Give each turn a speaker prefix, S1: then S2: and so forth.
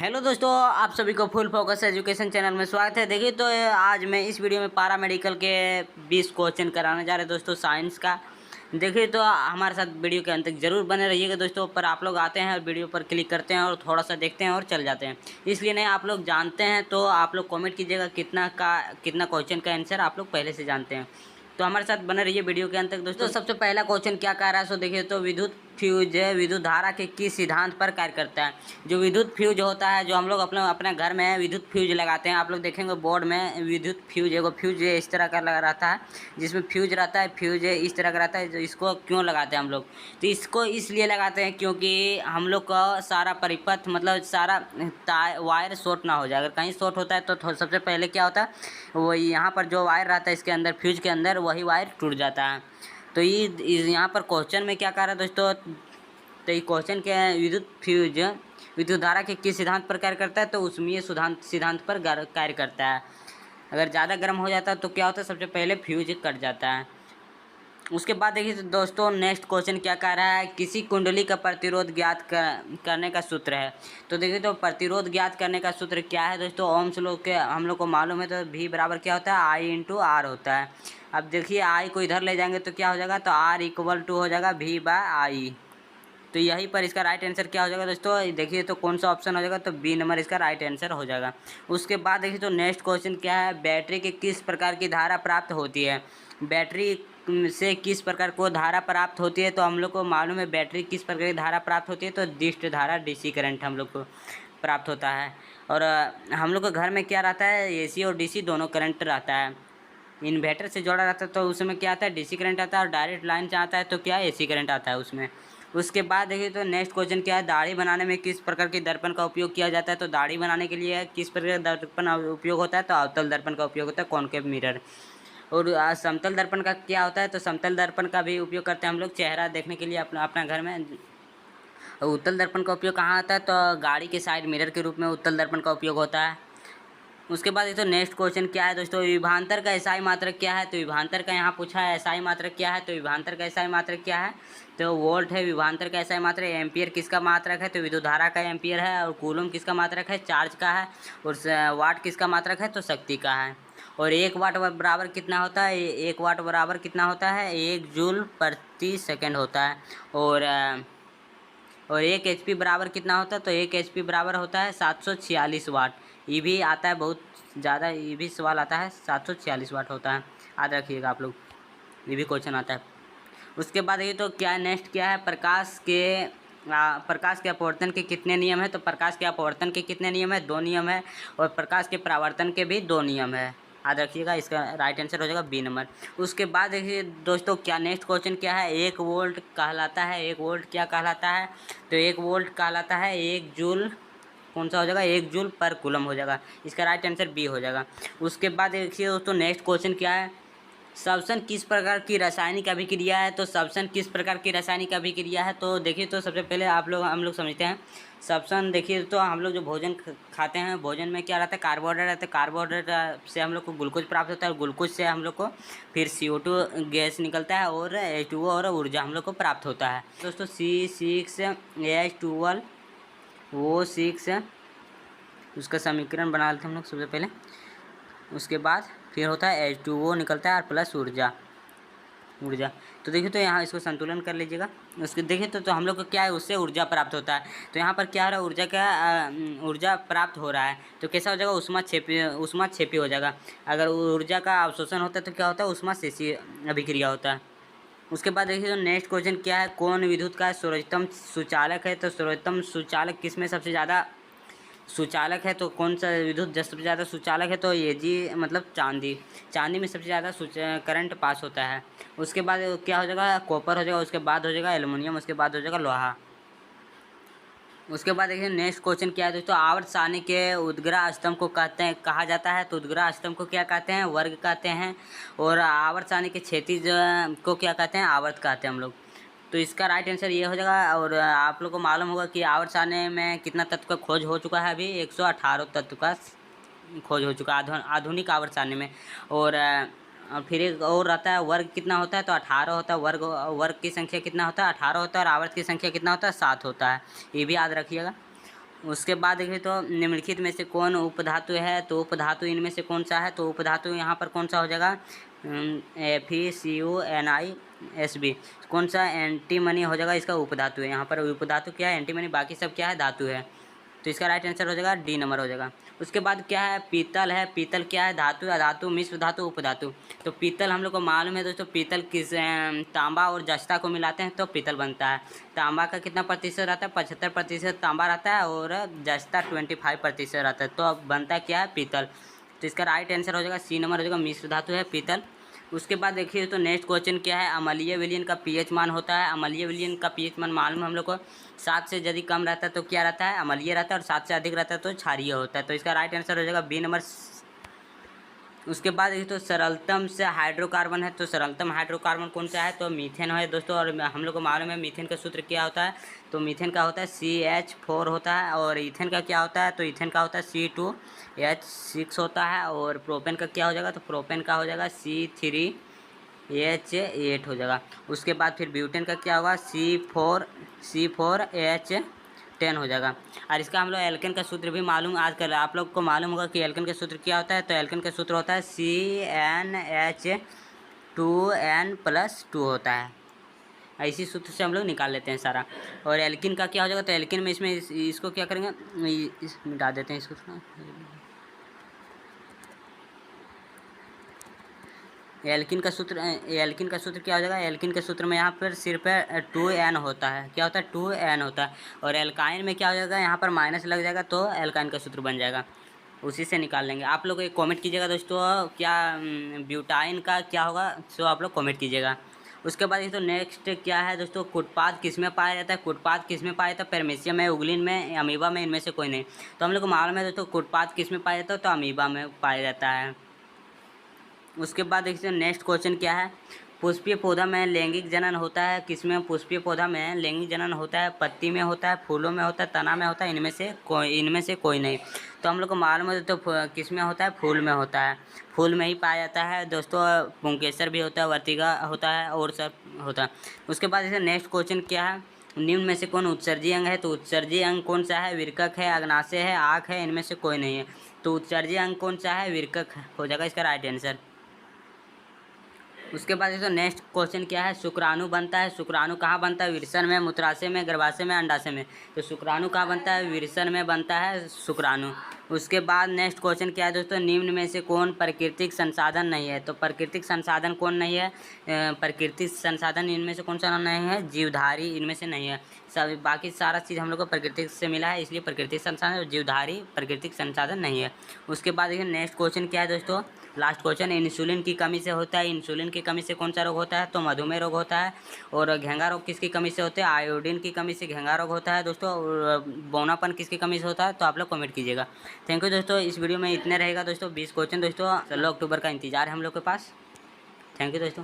S1: Hello दोस्तों, आप सभी को फुल फोकस एजुकेशन चैनल में स्वागत है। देखिए तो आज मैं इस वीडियो में पारा मेडिकल के 20 क्वेश्चन कराने जा रहे हैं दोस्तों, साइंस का। देखिए तो हमारे साथ वीडियो के अंत तक जरूर बने रहिएगा दोस्तों। पर आप लोग आते हैं और वीडियो पर क्लिक करते हैं और थोड़ा सा देखते हैं और चल जाते हैं, इसलिए नहीं आप लोग जानते हैं तो आप लोग कॉमेंट कीजिएगा कितना क्वेश्चन का आंसर आप लोग पहले से जानते हैं। तो हमारे साथ बने रहिए वीडियो के अंत तक दोस्तों। सबसे पहला क्वेश्चन क्या कह रहा है, सो देखिए तो विद्युत फ्यूज विद्युत धारा के किस सिद्धांत पर कार्य करता है। जो विद्युत फ्यूज होता है, जो हम लोग अपने घर में विद्युत फ्यूज लगाते हैं, आप लोग देखेंगे बोर्ड में विद्युत फ्यूज, एगो फ्यूज इस तरह का लगा रहता है, जिसमें फ्यूज रहता है, फ्यूज इस तरह का रहता है। जो इसको क्यों लगाते हैं हम लोग, तो इसको इसलिए लगाते हैं क्योंकि हम लोग का सारा परिपथ मतलब सारा वायर शॉर्ट ना हो जाए। अगर कहीं शॉर्ट होता है तो सबसे पहले क्या होता है, वो यहाँ पर जो वायर रहता है इसके अंदर फ्यूज के अंदर, वही वायर टूट जाता है। तो ये यहाँ पर क्वेश्चन में क्या कह रहा है दोस्तों, तो ये क्वेश्चन क्या है, विद्युत फ्यूज विद्युत धारा के किस सिद्धांत पर कार्य करता है, तो उसमें सिद्धांत पर कार्य करता है। अगर ज़्यादा गर्म हो जाता है तो क्या होता है, सबसे पहले फ्यूज कट जाता है। उसके बाद देखिए दोस्तों नेक्स्ट क्वेश्चन क्या कह रहा है, किसी कुंडली का प्रतिरोध ज्ञात करने का सूत्र है। तो देखिए तो प्रतिरोध ज्ञात करने का सूत्र क्या है दोस्तों, ओम्स लोग के हम लोग को मालूम है। तो V बराबर क्या होता है, I इंटू आर होता है। अब देखिए I को इधर ले जाएंगे तो क्या हो जाएगा, तो R इक्वल टू हो जाएगा V बाय I। तो यहीं पर इसका राइट आंसर क्या हो जाएगा दोस्तों, देखिए तो कौन सा ऑप्शन हो जाएगा, तो बी नंबर इसका राइट आंसर हो जाएगा। उसके बाद देखिए तो नेक्स्ट क्वेश्चन क्या है, बैटरी के किस प्रकार की धारा प्राप्त होती है। बैटरी से किस प्रकार को धारा प्राप्त होती है, तो हम लोग को मालूम है बैटरी किस प्रकार की धारा प्राप्त होती है, तो डिस्ट धारा डीसी करंट हम लोग को प्राप्त होता है। और हम लोग के घर में क्या रहता है, एसी और डीसी दोनों करंट रहता है। इन्वर्टर से जोड़ा रहता है तो उसमें क्या आता है, डीसी करंट आता है, और डायरेक्ट लाइन से आता है तो क्या एसी करंट आता है उसमें। उसके बाद देखिए तो नेक्स्ट क्वेश्चन क्या है, दाढ़ी बनाने में किस प्रकार के दर्पण का उपयोग किया जाता है। तो दाढ़ी बनाने के लिए किस प्रकार का दर्पण उपयोग होता है, तो अवतल दर्पण का उपयोग होता है, कॉनकेव मिरर। और समतल दर्पण का क्या होता है, तो समतल दर्पण का भी उपयोग करते हैं हम लोग चेहरा देखने के लिए अपना घर में। उत्तल दर्पण का उपयोग कहाँ आता है, तो गाड़ी के साइड मिरर के रूप में उत्तल दर्पण का उपयोग होता है। उसके बाद ये तो नेक्स्ट क्वेश्चन क्या है दोस्तों, विभवांतर का एसआई मात्रक क्या है। तो विभवांतर का यहाँ पूछा है एसआई मात्रक क्या है, तो विभवांतर का एसआई मात्रक क्या है, तो वोल्ट है विभवांतर का एसआई मात्रक। एम्पियर किसका मात्रक है, तो विद्युत धारा का एम्पियर है। और कूलम किसका मात्रक है, चार्ज का है। और वाट किसका मात्रक है, तो शक्ति का है। और 1 वाट बराबर कितना होता है, 1 वाट बराबर कितना होता है, 1 जूल प्रति सेकेंड होता है। और 1 HP बराबर कितना होता है, तो 1 HP बराबर होता है 746 वाट। ये भी आता है बहुत ज़्यादा, ये भी सवाल आता है, 746 वाट होता है, याद रखिएगा आप लोग, ये भी क्वेश्चन आता है। उसके बाद ये तो क्या नेक्स्ट क्या है, प्रकाश के अपवर्तन के कितने नियम है। तो प्रकाश के अपवर्तन के कितने नियम है, 2 नियम है। और प्रकाश के परावर्तन के भी 2 नियम है, याद रखिएगा। इसका राइट आंसर हो जाएगा बी नंबर। उसके बाद देखिए दोस्तों क्या नेक्स्ट क्वेश्चन क्या है, 1 वोल्ट कहलाता है, 1 वोल्ट क्या कहलाता है, तो 1 वोल्ट कहलाता है 1 जूल, कौन सा हो जाएगा, 1 जूल पर कूलम हो जाएगा। इसका राइट आंसर बी हो जाएगा। उसके बाद देखिए दोस्तों नेक्स्ट क्वेश्चन क्या है, श्वसन किस प्रकार की रासायनिक अभिक्रिया है। तो श्वसन किस प्रकार की रासायनिक अभिक्रिया है, तो देखिए तो सबसे पहले हम लोग समझते हैं श्वसन। देखिए तो हम लोग जो भोजन खाते हैं, भोजन में क्या रहता है, कार्बोहाइड्रेट रहता है। कार्बोहाइड्रेट से हम लोग को ग्लूकोज प्राप्त होता है, और ग्लूकोज से हम लोग को फिर CO2 गैस निकलता है, और H2O और ऊर्जा हम लोग को प्राप्त होता है दोस्तों। C6H12O6 उसका समीकरण बना लेते हैं हम लोग सबसे पहले। उसके बाद फिर होता है H2O निकलता है, और प्लस ऊर्जा। तो देखिए तो यहाँ इसको संतुलन कर लीजिएगा। उसके देखिए तो हम लोग को क्या है, उससे ऊर्जा प्राप्त होता है। तो यहाँ पर क्या हो रहा है, ऊर्जा प्राप्त हो रहा है, तो कैसा हो जाएगा, उष्मा क्षेपी हो जाएगा। अगर ऊर्जा का अवशोषण होता है तो क्या होता है, उष्मा शेषी अभिक्रिया होता है। उसके बाद देखिए तो नेक्स्ट क्वेश्चन क्या है, कौन विद्युत का सर्वोत्तम सुचालक है। तो सर्वोत्तम सुचालक किसमें सबसे ज़्यादा सुचालक है, तो कौन सा विद्युत सबसे ज़्यादा सुचालक है, तो ये जी मतलब चांदी में सबसे ज़्यादा करंट पास होता है। उसके बाद क्या हो जाएगा, कॉपर हो जाएगा। उसके बाद हो जाएगा एल्युमिनियम। उसके बाद हो जाएगा लोहा। उसके बाद देखिए नेक्स्ट क्वेश्चन क्या है दोस्तों, आवर्त सारणी के उद्ग्रह स्तंभ को कहा जाता है। तो उद्ग्रह स्तंभ को क्या कहते हैं, वर्ग कहते हैं। और आवर्त सारणी के क्षैतिज को क्या कहते हैं, आवर्त कहते हैं हम लोग। तो इसका राइट आंसर ये हो जाएगा। और आप लोग को मालूम होगा कि आवर्त सारणी में कितना तत्व का खोज हो चुका है, अभी 118 तत्व का खोज हो चुका है आधुनिक आवर्त सारणी में। और फिर एक और रहता है, वर्ग कितना होता है, तो 18 होता है। वर्ग की संख्या कितना होता है, 18 होता है। और आवर्त की संख्या कितना होता है, 7 होता है, ये भी याद रखिएगा। उसके बाद देखिए तो निम्नलिखित में से कौन उपधातु है, तो उपधातु इनमें से कौन सा है, तो उपधातु यहाँ पर कौन सा हो जाएगा, FeCuNiSb, कौन सा एंटीमनी हो जाएगा, इसका उपधातु है। यहाँ पर उपधातु क्या है, एंटीमनी, बाकी सब क्या है, धातु है। तो इसका राइट आंसर हो जाएगा डी नंबर हो जाएगा। उसके बाद क्या है, पीतल है। पीतल क्या है, धातु, अधातु, मिश्र धातु, उपधातु। तो पीतल हम लोग को मालूम है दोस्तों, पीतल किस तांबा और जस्ता को मिलाते हैं तो पीतल बनता है। तांबा का कितना प्रतिशत रहता है, 75% तांबा रहता है और जस्ता 25% रहता है, तो अब बनता क्या है, पीतल। तो इसका राइट आंसर हो जाएगा सी नंबर हो जाएगा, मिश्र धातु है पीतल। उसके बाद देखिए तो नेक्स्ट क्वेश्चन क्या है, अम्लीय विलयन का पीएच मान होता है। अम्लीय विलयन का पीएच मान मालूम है हम लोग को, 7 से यदि कम रहता है तो क्या रहता है, अम्लीय रहता है, और 7 से अधिक रहता है तो क्षारीय होता है। तो इसका राइट आंसर हो जाएगा बी नंबर। उसके बाद देखिए तो सरलतम से हाइड्रोकार्बन है, तो सरलतम हाइड्रोकार्बन कौन सा है, तो मीथेन है दोस्तों। और हम लोग को मालूम है मीथेन का सूत्र क्या होता है, तो मीथेन का होता है CH4 होता है। और ईथेन का क्या होता है, तो ईथेन का होता है C2H6 होता है। और प्रोपेन का क्या हो जाएगा, तो प्रोपेन का हो जाएगा C3H8 हो जाएगा। उसके बाद फिर ब्यूटेन का क्या होगा, C4H10 हो जाएगा। और इसका हम लोग एल्केन का सूत्र भी मालूम, आजकल आप लोग को मालूम होगा कि एल्केन का सूत्र क्या होता है, तो एल्केन का सूत्र होता है CnH2n+2 होता है। इसी सूत्र से हम लोग निकाल लेते हैं सारा। और एल्किन का क्या हो जाएगा, तो एल्किन में इसमें इसको क्या करेंगे, इस मिटा देते हैं इसको। एल्किन का सूत्र क्या हो जाएगा, एल्किन के सूत्र में यहाँ पर सिर्फ 2n होता है, क्या होता है, 2n होता है। और एल्काइन में क्या हो जाएगा, यहाँ पर माइनस लग जाएगा तो एल्काइन का सूत्र बन जाएगा, उसी से निकाल लेंगे। आप लोग एक कमेंट कीजिएगा दोस्तों, क्या ब्यूटाइन का क्या होगा, सो आप लोग कमेंट कीजिएगा। उसके बाद ये तो नेक्स्ट क्या है दोस्तों, कुटपाद किस में पाया जाता है, कुटपाद किस में पाया जाता है, पेरमेसियम में, उगलिन में, अमीबा में, इनमें से कोई नहीं। तो हम लोग को मालूम है दोस्तों कुटपाद किस में पाया जाता है, तो अमीबा में पाया जाता है। उसके बाद देखिए नेक्स्ट क्वेश्चन क्या है, पुष्पीय पौधा में लैंगिक जनन होता है, किसमें, पुष्पीय पौधा में लैंगिक जनन होता है, पत्ती में होता है, फूलों में होता है, तना में होता है, इनमें से कोई नहीं। तो हम लोग को मालूम है तो किस में होता है, फूल में होता है, फूल में ही पाया जाता है दोस्तों। पुंकेसर भी होता है, वर्तिका होता है और सब होता है। उसके बाद जैसे नेक्स्ट क्वेश्चन क्या है, निम्न में से कौन उत्सर्जी अंग है, तो उत्सर्जी अंग कौन सा है, विरकक है, अग्नाशय है, आँख है, इनमें से कोई नहीं है। तो उत्सर्जी अंग कौन सा है, विरकक हो जाएगा इसका राइट आंसर। उसके बाद तो नेक्स्ट क्वेश्चन क्या है, शुक्राणु बनता है, शुक्राणु कहाँ बनता है, विरसन में, मूत्राशय में, गर्भाशय में, अंडाशय में। तो शुक्राणु कहाँ बनता है, विरसन में बनता है शुक्राणु। उसके बाद नेक्स्ट क्वेश्चन क्या है दोस्तों, निम्न में से कौन प्राकृतिक संसाधन नहीं है, तो प्राकृतिक संसाधन कौन नहीं है, प्राकृतिक संसाधन इनमें से कौन सा नहीं है, जीवधारी इनमें से नहीं है। सब बाकी सारा चीज़ हम लोग को प्रकृति से मिला है, इसलिए प्राकृतिक संसाधन, जीवधारी प्राकृतिक संसाधन नहीं है। उसके बाद देखिए नेक्स्ट क्वेश्चन क्या है दोस्तों, लास्ट क्वेश्चन, इंसुलिन की कमी से होता है, इंसुलिन की कमी से कौन सा रोग होता है, तो मधुमेह रोग होता है। और घेंगा रोग किसकी कमी से होता है, आयोडीन की कमी से घेंगा रोग होता है दोस्तों। और बौनापन किसकी कमी से होता है, तो आप लोग कमेंट कीजिएगा। थैंक यू दोस्तों, इस वीडियो में इतने रहेगा दोस्तों, 20 क्वेश्चन दोस्तों, 16 अक्टूबर का इंतजार है हम लोग के पास। थैंक यू दोस्तों।